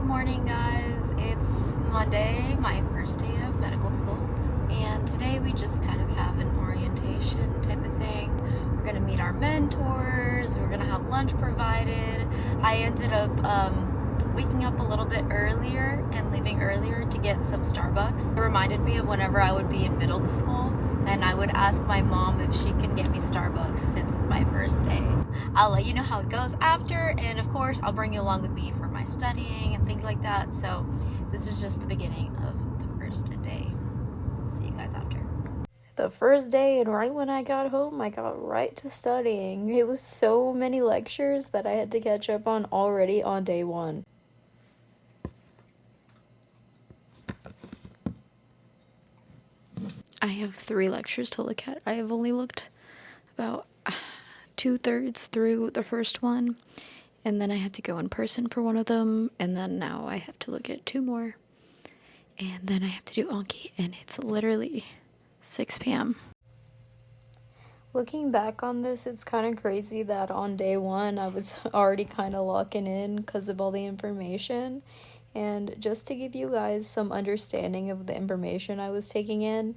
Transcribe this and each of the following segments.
morning, guys. It's Monday, my first day of medical school, and today we just kind of have an orientation type of thing. We're gonna meet our mentors, we're gonna have lunch provided. I ended up waking up a little bit earlier and leaving earlier to get some Starbucks. It reminded me of whenever I would be in middle school and I would ask my mom if she can get me Starbucks since it's my first day. I'll let you know how it goes after, and of course I'll bring you along with me for my studying and things like that. So this is just the beginning of the first day. See you guys after. The first day, and right when I got home, I got right to studying. It was so many lectures that I had to catch up on already on day one. I have 3 lectures to look at. I have only looked about 2/3 through the first one, and then I had to go in person for one of them, and then now I have to look at 2 more, and then I have to do Anki, and it's literally 6 p.m. Looking back on this, it's kind of crazy that on day one I was already kind of locking in because of all the information. And just to give you guys some understanding of the information I was taking in,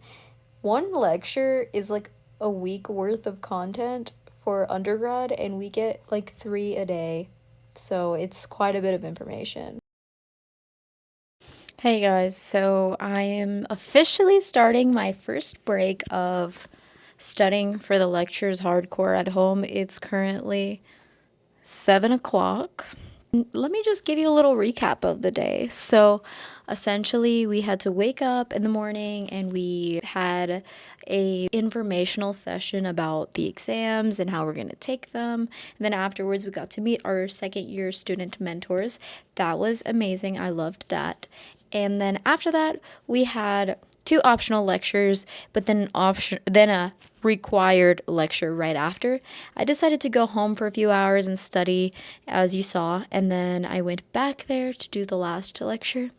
one lecture is like a week worth of content for undergrad, and we get like 3 a day. So it's quite a bit of information. Hey guys, so I am officially starting my first break of studying for the lectures hardcore at home. It's currently 7 o'clock. Let me just give you a little recap of the day. So essentially we had to wake up in the morning and we had a informational session about the exams and how we're going to take them. And then afterwards we got to meet our second year student mentors. That was amazing. I loved that. And then after that we had 2 optional lectures, but then a required lecture right after. I decided to go home for a few hours and study, as you saw, and then I went back there to do the last lecture.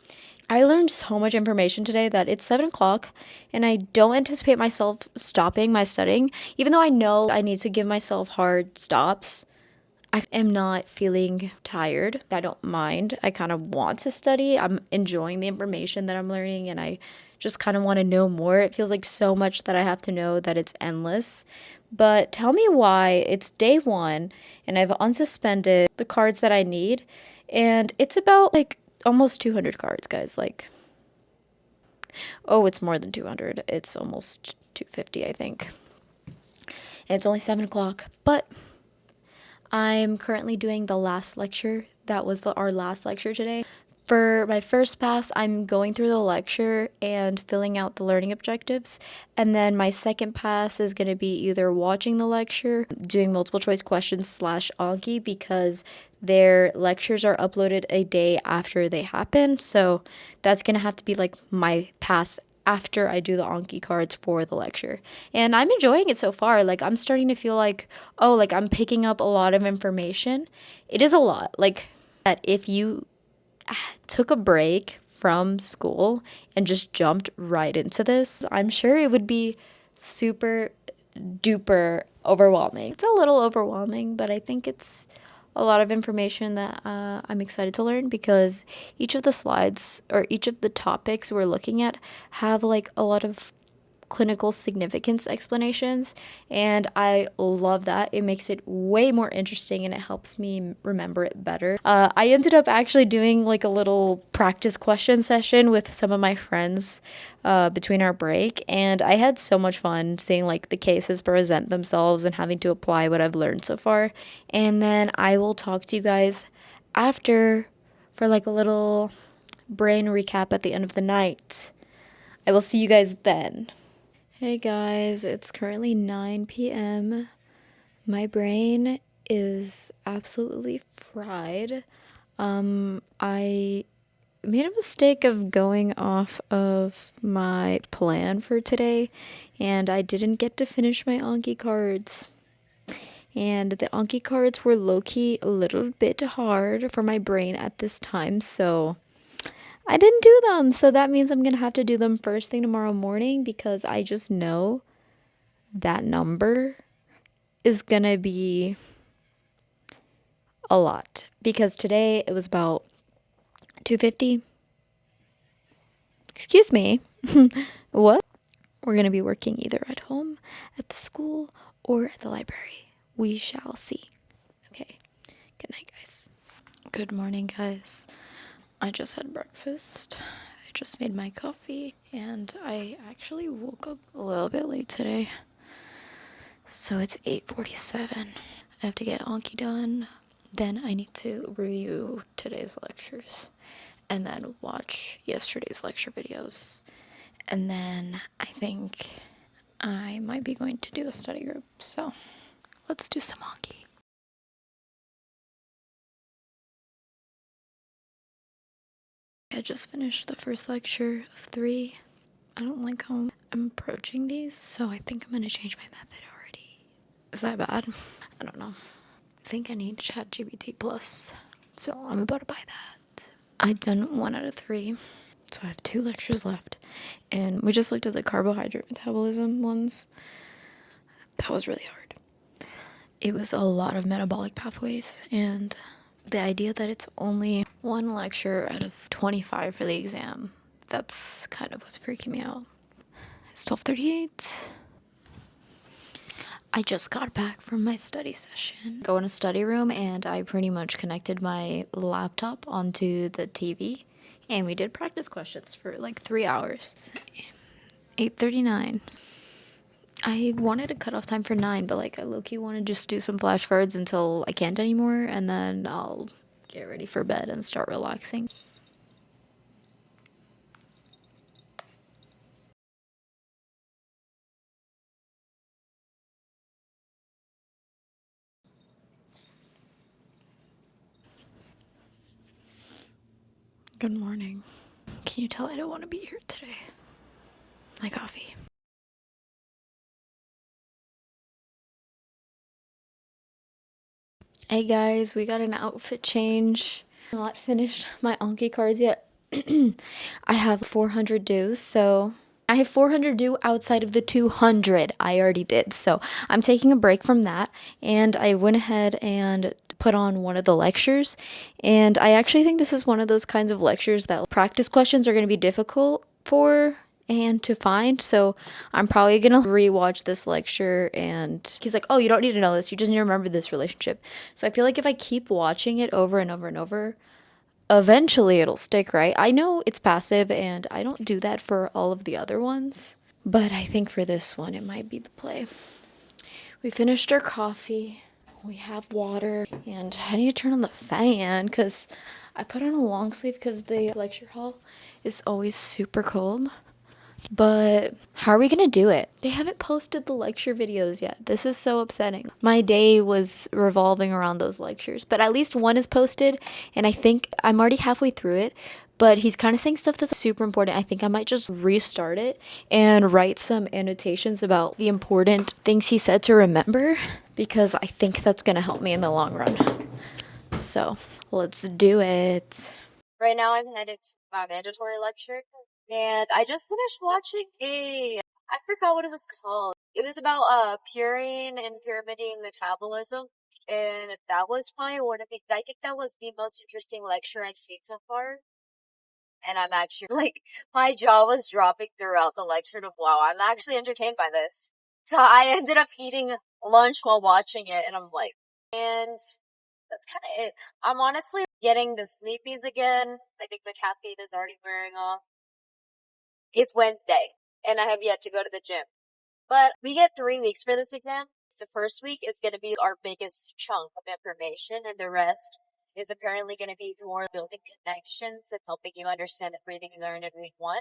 I learned so much information today that it's 7 o'clock, and I don't anticipate myself stopping my studying, even though I know I need to give myself hard stops. I am not feeling tired. I don't mind. I kind of want to study. I'm enjoying the information that I'm learning, and I just kind of want to know more. It feels like so much that I have to know that it's endless. But tell me why it's day one and I've unsuspended the cards that I need, and it's about like almost 200 cards, guys. Like, oh, it's more than 200. It's almost 250, I think. And it's only 7 o'clock, but I'm currently doing the last lecture. That was our last lecture today. For my first pass, I'm going through the lecture and filling out the learning objectives. And then my second pass is going to be either watching the lecture, doing multiple choice questions / Anki, because their lectures are uploaded a day after they happen. So that's going to have to be like my pass after I do the Anki cards for the lecture. And I'm enjoying it so far. Like, I'm starting to feel like, oh, like I'm picking up a lot of information. It is a lot. Like, that if you took a break from school and just jumped right into this, I'm sure it would be super duper overwhelming. It's a little overwhelming, but I think it's a lot of information that I'm excited to learn, because each of the slides or each of the topics we're looking at have like a lot of clinical significance explanations, and I love that. It makes it way more interesting and it helps me remember it better. I ended up actually doing like a little practice question session with some of my friends between our break, and I had so much fun seeing like the cases present themselves and having to apply what I've learned so far. And then I will talk to you guys after for like a little brain recap at the end of the night. I will see you guys then. Hey guys, it's currently 9 p.m. My brain is absolutely fried. I made a mistake of going off of my plan for today, and I didn't get to finish my Anki cards. And the Anki cards were low-key a little bit hard for my brain at this time, so I didn't do them. So that means I'm going to have to do them first thing tomorrow morning, because I just know that number is going to be a lot. Because today it was about 250. Excuse me. What? We're going to be working either at home, at the school, or at the library. We shall see. Okay. Good night, guys. Good morning, guys. I just had breakfast. I just made my coffee, and I actually woke up a little bit late today. So it's 8:47. I have to get Anki done. Then I need to review today's lectures and then watch yesterday's lecture videos. And then I think I might be going to do a study group. So let's do some Anki. I just finished the first lecture of 3. I don't like how I'm approaching these, so I think I'm going to change my method already. Is that bad? I don't know. I think I need ChatGPT Plus, so I'm about to buy that. I've done 1 out of 3, so I have 2 lectures left, and we just looked at the carbohydrate metabolism ones. That was really hard. It was a lot of metabolic pathways, and the idea that it's only 1 lecture out of 25 for the exam, that's kind of what's freaking me out. It's 12:38. I just got back from my study session. Go in a study room, and I pretty much connected my laptop onto the TV, and we did practice questions for like 3 hours. 8:39. I wanted a cutoff time for 9, but like I low-key want to just do some flashcards until I can't anymore, and then I'll get ready for bed and start relaxing. Good morning. Can you tell I don't want to be here today? My coffee. Hey guys, we got an outfit change. I'm not finished my Anki cards yet. I have 400 dues, so I have 400 due outside of the 200 I already did. So I'm taking a break from that, and I went ahead and put on one of the lectures, and I actually think this is one of those kinds of lectures that practice questions are going to be difficult for and to find. So I'm probably gonna rewatch this lecture, and he's like, oh, you don't need to know this, you just need to remember this relationship. So I feel like if I keep watching it over and over and over, eventually it'll stick, right? I know it's passive, and I don't do that for all of the other ones, but I think for this one it might be the play. We finished our coffee, we have water, and I need to turn on the fan because I put on a long sleeve because the lecture hall is always super cold. But how are we gonna do it? They haven't posted the lecture videos yet. This is so upsetting. My day was revolving around those lectures, but at least one is posted, and I think I'm already halfway through it. But he's kind of saying stuff that's super important. I think I might just restart it and write some annotations about the important things he said to remember, because I think that's gonna help me in the long run. So let's do it. Right now I'm headed to my mandatory lecture, and I just finished watching I forgot what it was called. It was about purine and pyrimidine metabolism, and that was probably one of I think that was the most interesting lecture I've seen so far. And I'm actually like, my jaw was dropping throughout the lecture of wow, I'm actually entertained by this. So I ended up eating lunch while watching it, and I'm like, and that's kind of it. I'm honestly getting the sleepies again. I think the caffeine is already wearing off. It's Wednesday, and I have yet to go to the gym. But we get 3 weeks for this exam. The first week is going to be our biggest chunk of information, and the rest is apparently going to be more building connections and helping you understand everything you learned in week 1,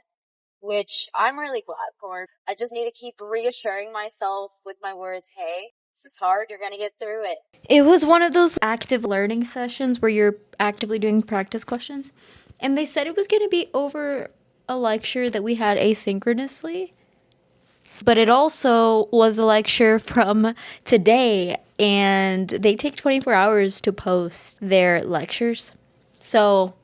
which I'm really glad for. I just need to keep reassuring myself with my words, hey, this is hard, you're going to get through it. It was one of those active learning sessions where you're actively doing practice questions. And they said it was going to be over a lecture that we had asynchronously. But it also was a lecture from today, and they take 24 hours to post their lectures. So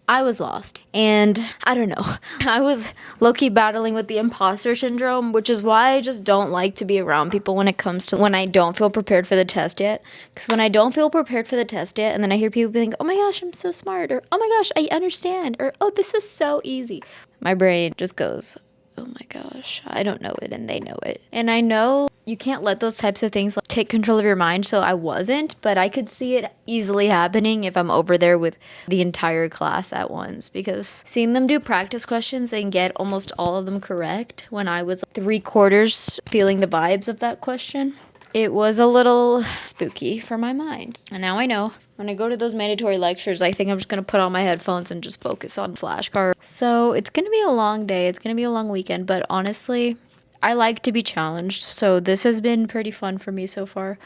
I was lost. And I don't know. I was low-key battling with the imposter syndrome, which is why I just don't like to be around people when it comes to when I don't feel prepared for the test yet. Because when I don't feel prepared for the test yet, and then I hear people being, oh my gosh, I'm so smart, or oh my gosh, I understand, or oh, this was so easy, my brain just goes, oh my gosh, I don't know it and they know it. And I know you can't let those types of things like, take control of your mind, so I wasn't, but I could see it easily happening if I'm over there with the entire class at once, because seeing them do practice questions and get almost all of them correct when I was 3/4 feeling the vibes of that question, it was a little spooky for my mind. And now I know. When I go to those mandatory lectures, I think I'm just going to put on my headphones and just focus on flashcards. So it's going to be a long day. It's going to be a long weekend. But honestly, I like to be challenged. So this has been pretty fun for me so far.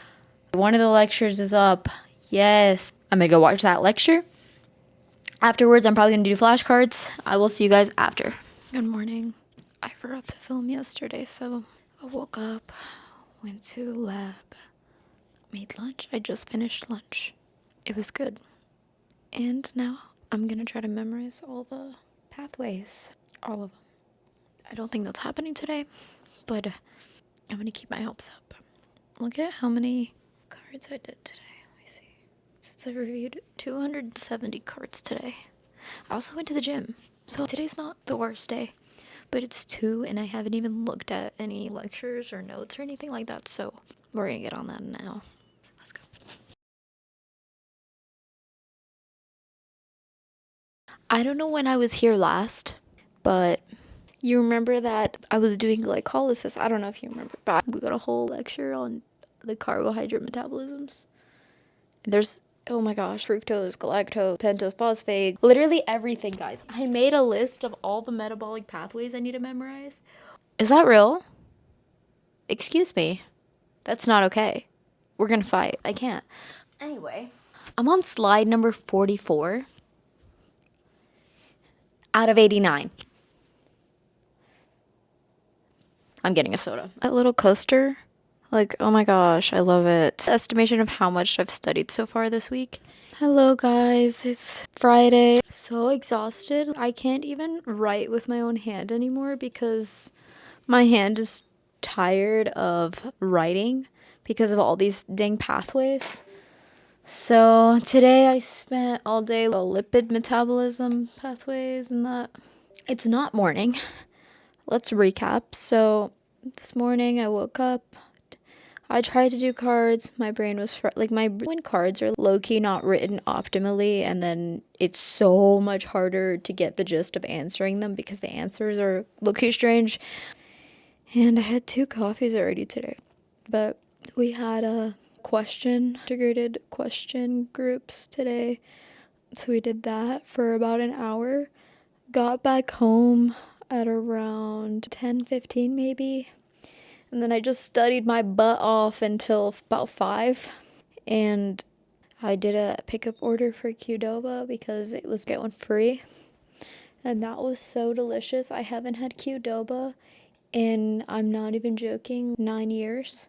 One of the lectures is up. Yes. I'm going to go watch that lecture. Afterwards, I'm probably going to do flashcards. I will see you guys after. Good morning. I forgot to film yesterday, so I woke up, went to lab, made lunch. I just finished lunch. It was good. And now I'm gonna try to memorize all the pathways. All of them. I don't think that's happening today, but I'm gonna keep my hopes up. Look at how many cards I did today. Let me see. Since I reviewed 270 cards today. I also went to the gym. So today's not the worst day, but it's 2 and I haven't even looked at any lectures or notes or anything like that. So we're gonna get on that now. Let's go. I don't know when I was here last, but you remember that I was doing glycolysis. I don't know if you remember, but we got a whole lecture on the carbohydrate metabolisms. There's, oh my gosh, fructose, galactose, pentose, phosphate, literally everything, guys. I made a list of all the metabolic pathways I need to memorize. Is that real? Excuse me. That's not okay. We're gonna fight. I can't. Anyway, I'm on slide number 44 out of 89. I'm getting a soda. That little coaster, like, oh my gosh, I love it. Estimation of how much I've studied so far this week. Hello guys, it's Friday. So exhausted. I can't even write with my own hand anymore because my hand is tired of writing because of all these dang pathways. So today I spent all day the lipid metabolism pathways and that. It's not morning. Let's recap. So this morning I woke up. I tried to do cards. My brain was when cards are low-key not written optimally, and then it's so much harder to get the gist of answering them because the answers are low-key strange. And I had 2 coffees already today. But we had a integrated question groups today. So we did that for about an hour. Got back home at around 10:15 maybe. And then I just studied my butt off until about 5. And I did a pickup order for Qdoba because it was get one free. And that was so delicious. I haven't had Qdoba in, I'm not even joking, 9 years.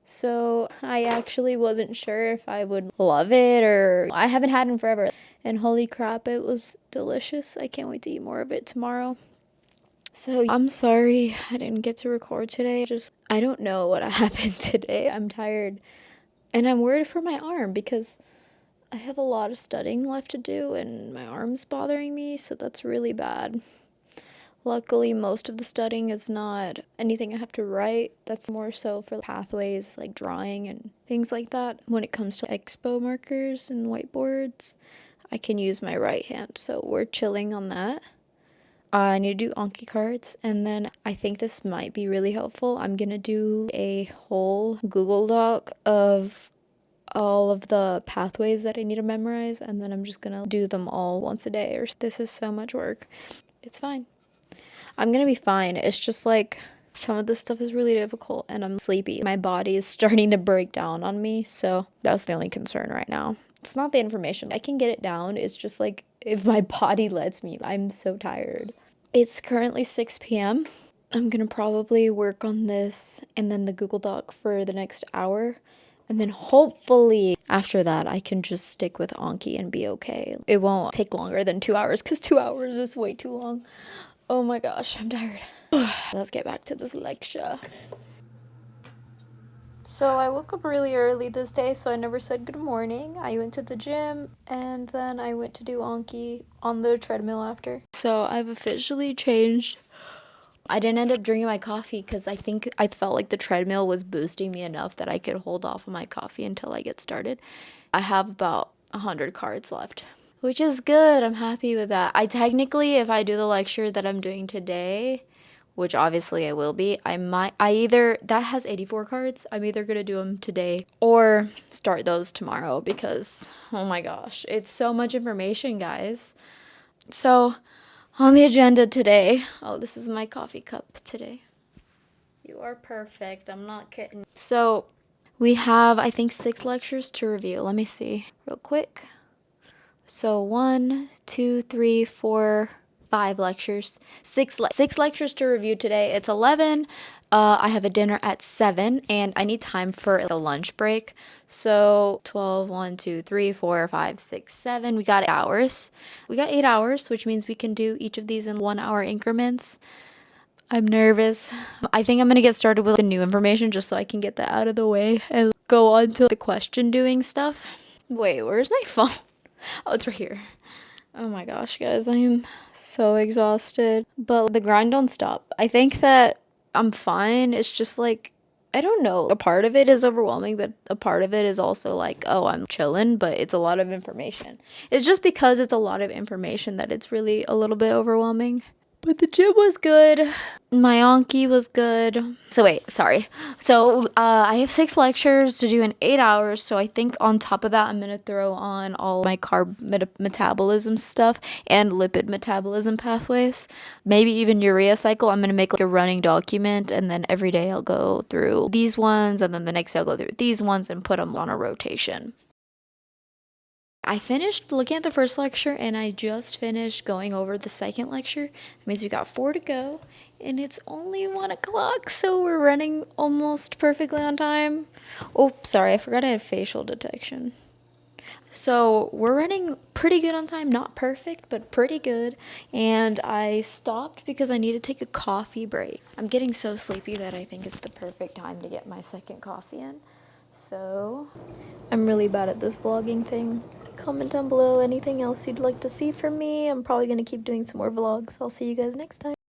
So I actually wasn't sure if I would love it, or I haven't had it in forever. And holy crap, it was delicious. I can't wait to eat more of it tomorrow. So I'm sorry I didn't get to record today. I don't know what happened today. I'm tired. And I'm worried for my arm because I have a lot of studying left to do and my arm's bothering me, so that's really bad. Luckily, most of the studying is not anything I have to write. That's more so for pathways like drawing and things like that. When it comes to expo markers and whiteboards, I can use my right hand. So we're chilling on that. I need to do Anki cards, and then I think this might be really helpful. I'm going to do a whole Google Doc of all of the pathways that I need to memorize, and then I'm just going to do them all once a day. This is so much work. It's fine. I'm gonna be fine. It's just like some of this stuff is really difficult and I'm sleepy. My body is starting to break down on me, so that's the only concern right now. It's not the information. I can get it down. It's just like if my body lets me. I'm so tired. It's currently 6 p.m. I'm gonna probably work on this and then the Google Doc for the next hour. And then hopefully after that, I can just stick with Anki and be okay. It won't take longer than 2 hours because 2 hours is way too long. Oh my gosh, I'm tired. Let's get back to this lecture. So I woke up really early this day, so I never said good morning. I went to the gym and then I went to do Anki on the treadmill after. So I've officially changed. I didn't end up drinking my coffee because I think I felt like the treadmill was boosting me enough that I could hold off on my coffee until I get started. I have about 100 cards left, which is good. I'm happy with that. I technically, if I do the lecture that I'm doing today, which obviously I will be, that has 84 cards. I'm either going to do them today or start those tomorrow because, oh my gosh, it's so much information, guys. So, on the agenda today, oh, this is my coffee cup today. You are perfect. I'm not kidding. So, we have, I think, 6 lectures to review. Let me see real quick. So 1, 2, 3, 4, 5 lectures. 6 lectures to review today. It's 11. I have a dinner at 7 and I need time for a lunch break. So 12, 1, 2, 3, 4, 5, 6, 7. We got 8 hours. We got 8 hours, which means we can do each of these in 1 hour increments. I'm nervous. I think I'm going to get started with the new information just so I can get that out of the way and go on to the question doing stuff. Wait, where's my phone? Oh, it's right here. Oh my gosh, guys, I am so exhausted. But the grind don't stop. I think that I'm fine. It's just like, I don't know. A part of it is overwhelming, but a part of it is also like, oh, I'm chilling, but it's a lot of information. It's just because it's a lot of information that it's really a little bit overwhelming. But the gym was good. My Anki was good. So wait, sorry. So I have 6 lectures to do in 8 hours. So I think on top of that, I'm going to throw on all my carb metabolism stuff and lipid metabolism pathways. Maybe even urea cycle. I'm going to make like a running document. And then every day I'll go through these ones. And then the next day I'll go through these ones and put them on a rotation. I finished looking at the first lecture and I just finished going over the second lecture. That means we got 4 to go and it's only 1 o'clock, so we're running almost perfectly on time. Oh, sorry, I forgot I had facial detection. So we're running pretty good on time, not perfect, but pretty good. And I stopped because I need to take a coffee break. I'm getting so sleepy that I think it's the perfect time to get my second coffee in. So I'm really bad at this vlogging thing. Comment down below anything else you'd like to see from me. I'm probably going to keep doing some more vlogs. I'll see you guys next time.